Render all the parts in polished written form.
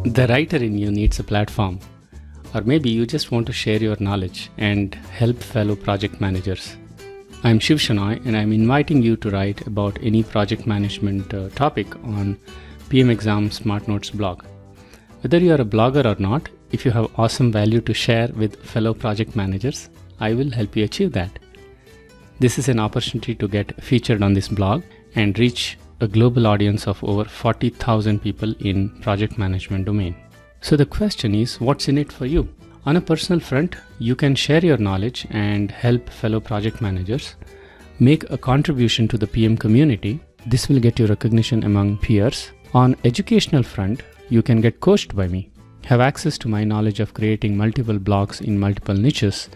The writer in you needs a platform, or maybe you just want to share your knowledge and help fellow project managers. I'm Shiv Shenoy, and I'm inviting you to write about any project management topic on PMExamSmartNotes blog. Whether you are a blogger or not, if you have awesome value to share with fellow project managers, I will help you achieve that. This is an opportunity to get featured on this blog and reach a global audience of over 40,000 people in project management domain. So the question is, what's in it for you? On a personal front, you can share your knowledge and help fellow project managers, make a contribution to the PM community. This will get you recognition among peers. On educational front, you can get coached by me, have access to my knowledge of creating multiple blogs in multiple niches,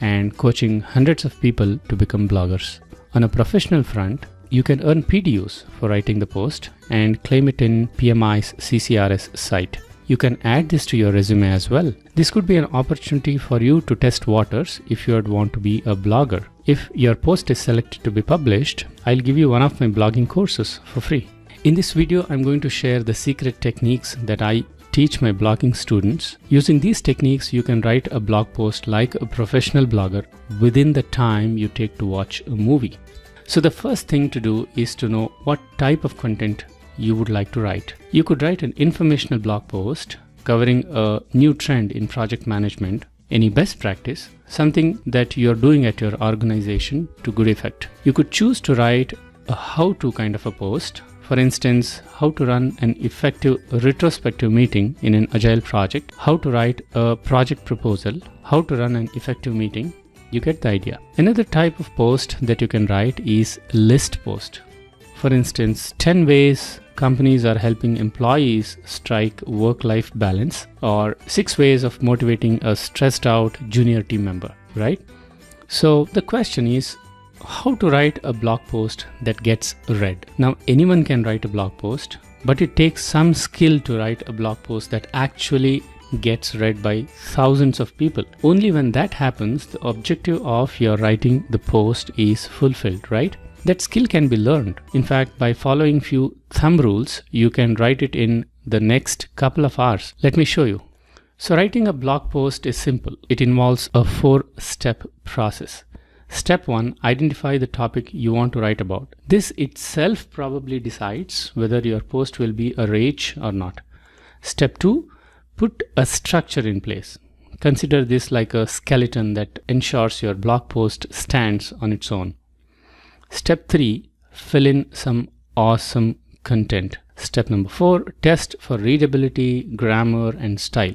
and coaching hundreds of people to become bloggers. On a professional front, you can earn PDUs for writing the post and claim it in PMI's CCRS site. You can add this to your resume as well. This could be an opportunity for you to test waters if you would want to be a blogger. If your post is selected to be published, I'll give you one of my blogging courses for free. In this video, I'm going to share the secret techniques that I teach my blogging students. Using these techniques, you can write a blog post like a professional blogger within the time you take to watch a movie. So the first thing to do is to know what type of content you would like to write. You could write an informational blog post covering a new trend in project management, any best practice, something that you're doing at your organization to good effect. You could choose to write a how-to kind of a post. For instance, how to run an effective retrospective meeting in an agile project, how to write a project proposal, how to run an effective meeting. You get the idea. Another type of post that you can write is list post. For instance, 10 ways companies are helping employees strike work-life balance, or 6 ways of motivating a stressed out junior team member, right? So the question is, how to write a blog post that gets read. Now, anyone can write a blog post, but it takes some skill to write a blog post that actually gets read by thousands of people. Only when that happens, the objective of your writing the post is fulfilled, right? That skill can be learned. In fact, by following few thumb rules, you can write it in the next couple of hours. Let me show you. So writing a blog post is simple. It involves a 4-step process. Step 1, identify the topic you want to write about. This itself probably decides whether your post will be a rage or not. Step 2, put a structure in place. Consider this like a skeleton that ensures your blog post stands on its own. Step 3, fill in some awesome content. Step number 4, test for readability, grammar, and style.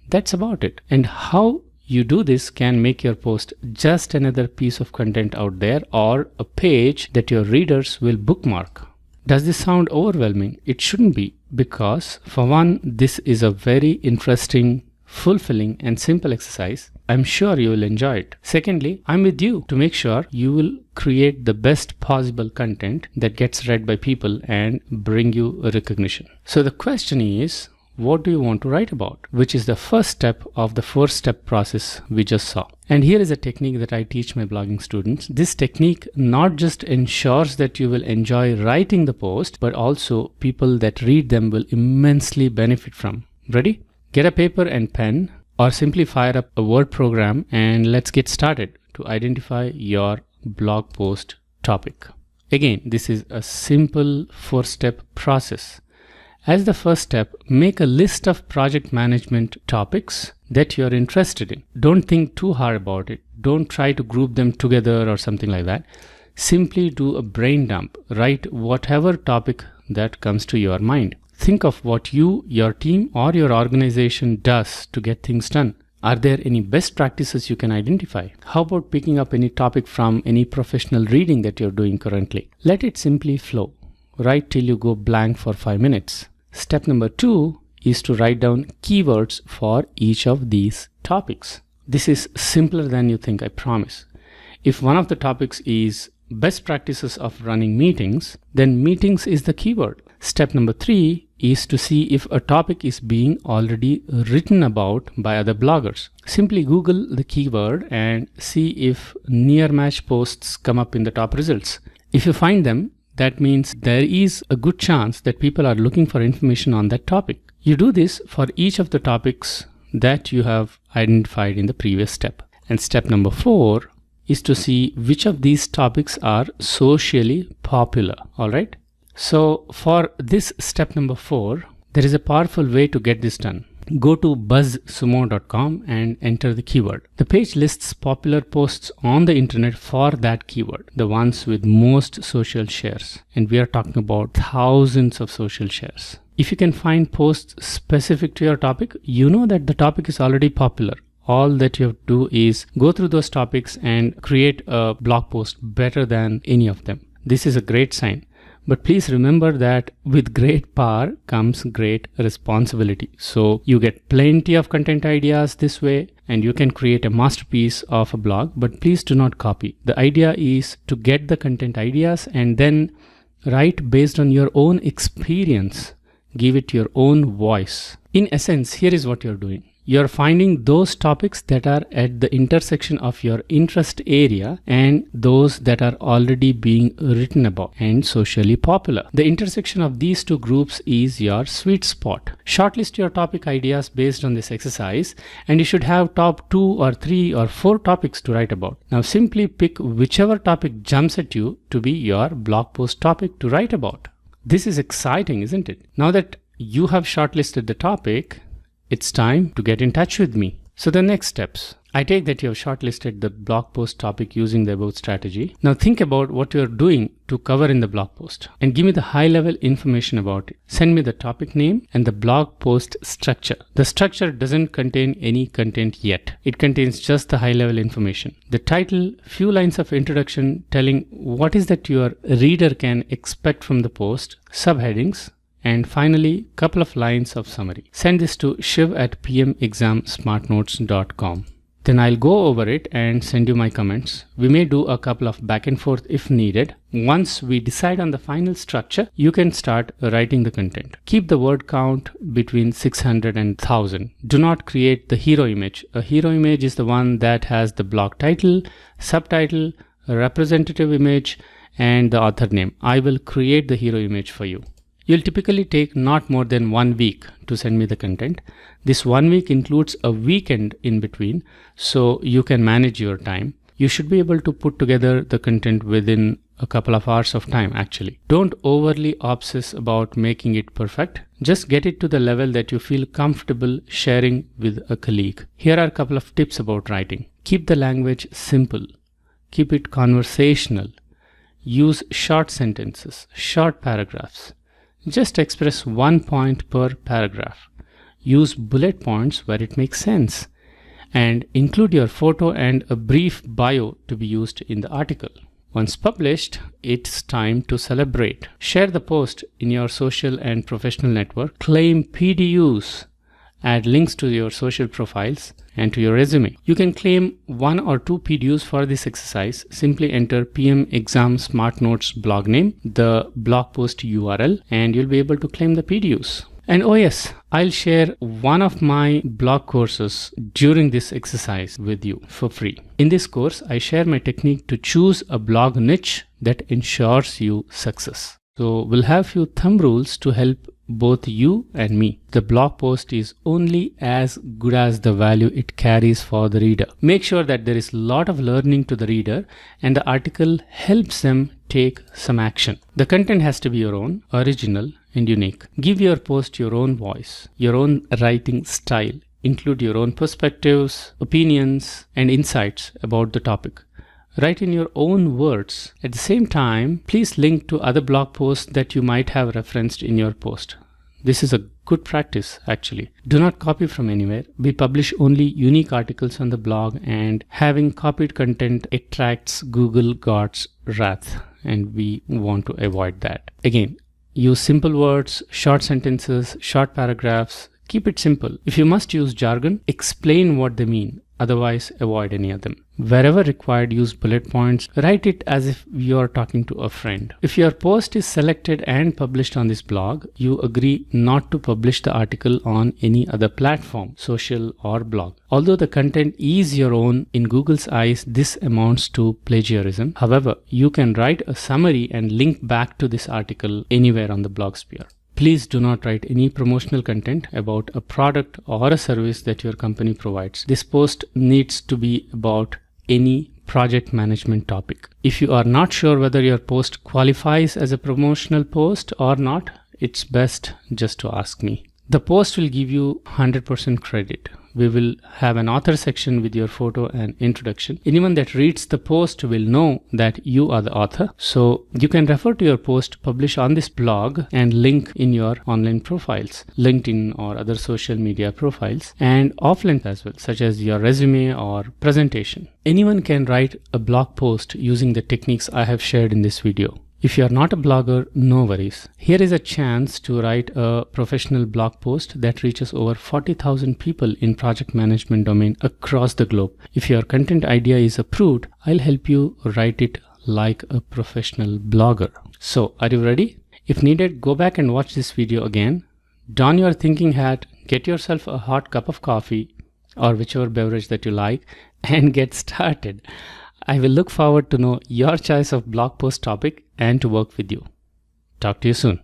That's about it. And how you do this can make your post just another piece of content out there, or a page that your readers will bookmark. Does this sound overwhelming? It shouldn't be, because for one, this is a very interesting, fulfilling, and simple exercise. I'm sure you will enjoy it. Secondly, I'm with you to make sure you will create the best possible content that gets read by people and bring you a recognition. So the question is, what do you want to write about? Which is the first step of the 4-step process we just saw. And here is a technique that I teach my blogging students. This technique not just ensures that you will enjoy writing the post, but also people that read them will immensely benefit from. Ready? Get a paper and pen, or simply fire up a Word program, and let's get started to identify your blog post topic. Again, this is a simple 4-step process. As the first step, make a list of project management topics that you're interested in. Don't think too hard about it. Don't try to group them together or something like that. Simply do a brain dump. Write whatever topic that comes to your mind. Think of what you, your team, or your organization does to get things done. Are there any best practices you can identify? How about picking up any topic from any professional reading that you're doing currently? Let it simply flow. Write till you go blank for 5 minutes. Step number 2 is to write down keywords for each of these topics. This is simpler than you think, I promise. If one of the topics is best practices of running meetings, then meetings is the keyword. Step number 3 is to see if a topic is being already written about by other bloggers. Simply Google the keyword and see if near match posts come up in the top results. If you find them, that means there is a good chance that people are looking for information on that topic. You do this for each of the topics that you have identified in the previous step. And step number 4 is to see which of these topics are socially popular. All right. So for this step number 4, there is a powerful way to get this done. Go to buzzsumo.com and enter the keyword. The page lists popular posts on the internet for that keyword, the ones with most social shares. And we are talking about thousands of social shares. If you can find posts specific to your topic, you know that the topic is already popular. All that you have to do is go through those topics and create a blog post better than any of them. This is a great sign. But please remember that with great power comes great responsibility. So you get plenty of content ideas this way and you can create a masterpiece of a blog, but please do not copy. The idea is to get the content ideas and then write based on your own experience. Give it your own voice. In essence, here is what you're doing. You're finding those topics that are at the intersection of your interest area and those that are already being written about and socially popular. The intersection of these two groups is your sweet spot. Shortlist your topic ideas based on this exercise and you should have top 2 or 3 or 4 topics to write about. Now simply pick whichever topic jumps at you to be your blog post topic to write about. This is exciting, isn't it? Now that you have shortlisted the topic, it's time to get in touch with me. So the next steps. I take that you have shortlisted the blog post topic using the above strategy. Now think about what you're doing to cover in the blog post and give me the high level information about it. Send me the topic name and the blog post structure. The structure doesn't contain any content yet. It contains just the high level information. The title, few lines of introduction telling what is that your reader can expect from the post, subheadings, and finally, couple of lines of summary. Send this to shiv@PMExamSmartNotes.com. Then I'll go over it and send you my comments. We may do a couple of back and forth if needed. Once we decide on the final structure, you can start writing the content. Keep the word count between 600 and 1000. Do not create the hero image. A hero image is the one that has the blog title, subtitle, a representative image, and the author name. I will create the hero image for you. You'll typically take not more than 1 week to send me the content. This 1 week includes a weekend in between, so you can manage your time. You should be able to put together the content within a couple of hours of time actually. Don't overly obsess about making it perfect. Just get it to the level that you feel comfortable sharing with a colleague. Here are a couple of tips about writing. Keep the language simple. Keep it conversational. Use short sentences, short paragraphs. Just express 1 point per paragraph. Use bullet points where it makes sense. And include your photo and a brief bio to be used in the article. Once published, it's time to celebrate. Share the post in your social and professional network. Claim PDUs. Add links to your social profiles and to your resume. You can claim 1 or 2 PDUs for this exercise. Simply enter PMExamSmartNotes blog name, the blog post URL, and you'll be able to claim the PDUs. And oh yes, I'll share one of my blog courses during this exercise with you for free. In this course, I share my technique to choose a blog niche that ensures you success. So we'll have few thumb rules to help both you and me. The blog post is only as good as the value it carries for the reader. Make sure that there is a lot of learning to the reader and the article helps them take some action. The content has to be your own, original and unique. Give your post your own voice, your own writing style. Include your own perspectives, opinions and insights about the topic. Write in your own words. At the same time, please link to other blog posts that you might have referenced in your post. This is a good practice actually. Do not copy from anywhere. We publish only unique articles on the blog, and having copied content attracts Google God's wrath, and we want to avoid that. Again, use simple words, short sentences, short paragraphs. Keep it simple. If you must use jargon, explain what they mean. Otherwise, avoid any of them. Wherever required, use bullet points. Write it as if you're talking to a friend. If your post is selected and published on this blog, you agree not to publish the article on any other platform, social or blog. Although the content is your own, in Google's eyes, this amounts to plagiarism. However, you can write a summary and link back to this article anywhere on the blog sphere. Please do not write any promotional content about a product or a service that your company provides. This post needs to be about any project management topic. If you are not sure whether your post qualifies as a promotional post or not, it's best just to ask me. The post will give you 100% credit. We will have an author section with your photo and introduction. Anyone that reads the post will know that you are the author. So you can refer to your post published on this blog and link in your online profiles, LinkedIn or other social media profiles, and offline as well, such as your resume or presentation. Anyone can write a blog post using the techniques I have shared in this video. If you are not a blogger, no worries. Here is a chance to write a professional blog post that reaches over 40,000 people in project management domain across the globe. If your content idea is approved, I'll help you write it like a professional blogger. So, are you ready? If needed, go back and watch this video again. Don your thinking hat, get yourself a hot cup of coffee or whichever beverage that you like, and get started. I will look forward to know your choice of blog post topic and to work with you. Talk to you soon.